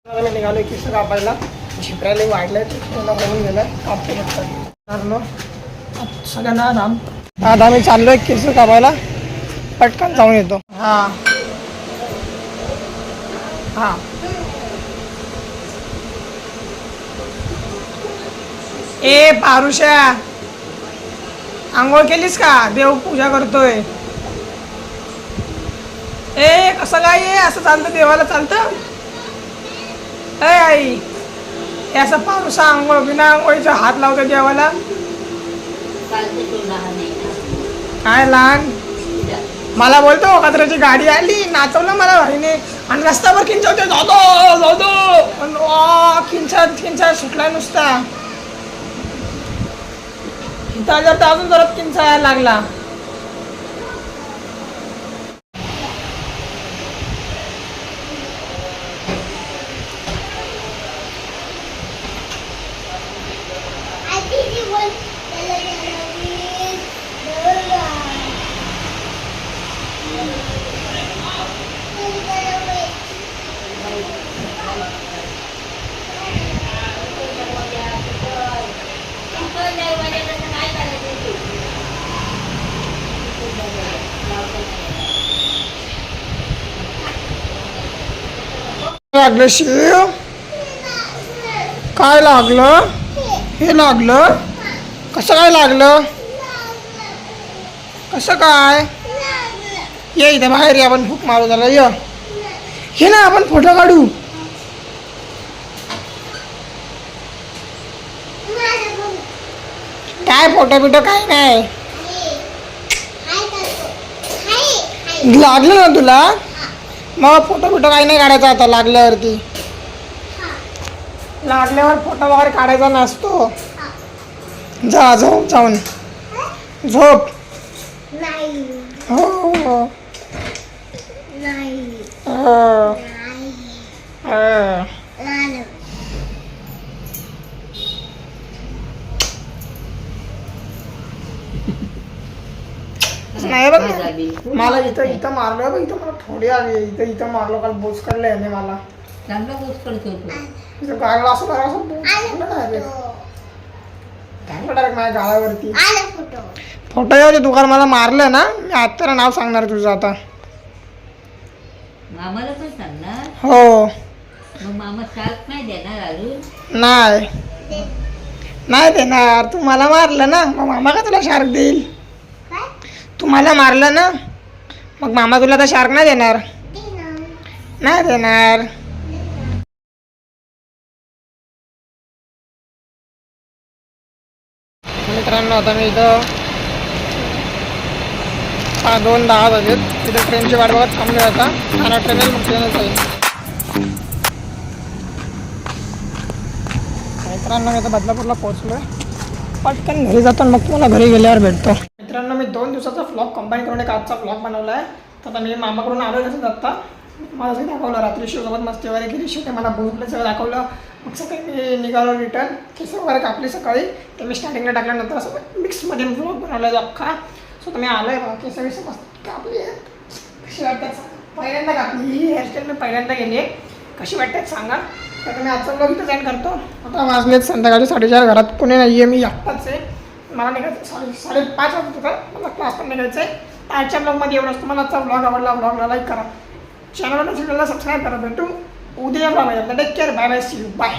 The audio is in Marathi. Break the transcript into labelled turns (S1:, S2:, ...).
S1: मी निघालो केस कापायला. झिपरायला वाढलंय त्याला होऊन गेलं कापते चाललो सगळ्यांना राम. आता मी चाललोय केस कापायला. पटकन जाऊन येतो. हां हां ए पारुषा आंघोळ केलीस का? देव पूजा करतोय. ए कसं काय आहे असं चालतं देवाला चालतं? ए आई हे असं पारुषा आंघोळ बिना आंघोळीचा हात लावतो देवाला. काय लहान मला बोलतो कचऱ्याची गाडी आली नाचवलं मला भाईने आणि रस्त्यावर खिंचवते जातो जातो खिंचत खिंचत सुटला नुसता. जर तर अजून जरा किंचायला लागला. लागलं शिव काय लागलं? हे लागलं कसं काय लागलं? कसं काय? ये इथे बाहेर ये आपण फूक मारू झाला. ये हे ना आपण फोटो काढू. काय फोटो बिटो काय नाही. लागलं ना तुला? मग फोटो बिटो काही नाही काढायचा आता. लागल्यावरती लागल्यावर फोटो वगैरे काढायचा नसतो. जा झोप जाऊन झोप. हो हो नाही बघ मला इथं इथं मारलं बघ. इथं मला थोडी आली. इथं इथं मारलो काल बोच काढले याने मला.
S2: चांगला बोच करतो
S1: गाळला असं करा असं डायरेक्ट माझ्या गाळावरती फोटो येऊ दे. दुकान मला मारलं ना मी आता नाव सांगणार तुझं आता.
S2: मामाला पण सांगणार?
S1: हो.
S2: मग मामा शार्क नाही देणार अजून?
S1: नाही देणार. तू मला मारलं ना मग मामा का तुला शार्क देईल? तू मला मारलं ना मग मामा तुला तर शार्क नाही देणार. नाही देणार. मित्रांनो आता मी इथं 2:10 वाजलेत. इथं ट्रेनची वाट बघत थांबले. आता आणि ट्रेन येईल मग ट्रेनच जाईल. मित्रांनो मी आता बदलापूरला पोहोचलो आहे. पटकन घरी जातो मग तुम्हाला घरी गेल्यावर भेटतो. मित्रांनो मी 2 दिवसाचा व्लॉग कंबाईन करून एक आजचा व्लॉग बनवला आहे. तर आता मी मामाकडून आलो तसंच आत्ता मला सगळं दाखवलं. रात्री शिवसोबत मस्ती वगैरे केली. शिवते मला बोललं सगळं दाखवलं. मग सकाळी मी निघालो रिटर्न. केस वगैरे कापली सकाळी. ते मी स्टार्टिंगला टाकल्यानंतर असं मिक्समध्ये व्लॉग बनवला अख्खा. सो तर मी आलो आहे केस विस मस्त कापली आहे. कशी वाटतात पहिल्यांदा कापली ही हेअरस्टाईल मी पहिल्यांदा गेली आहे. कशी वाटतात सांगा. तर मी आजचा व्लॉग इथं सेंड करतो. आता वाजलेत संध्याकाळी 4:30. घरात कोणी नाही आहे. मी एकटाच आहे. मला निघायचं 5:30 वाजत होता. मला क्लास पण निघायचं आहे. आजच्या ब्लॉगमध्ये एवढंच. तुम्हाला आजचा व्लॉग आवडला व्लॉगला लाईक करा. चॅनलला सबस्क्राईब करा. भेटू उद्या blog. Take care. Bye bye. See you. Bye.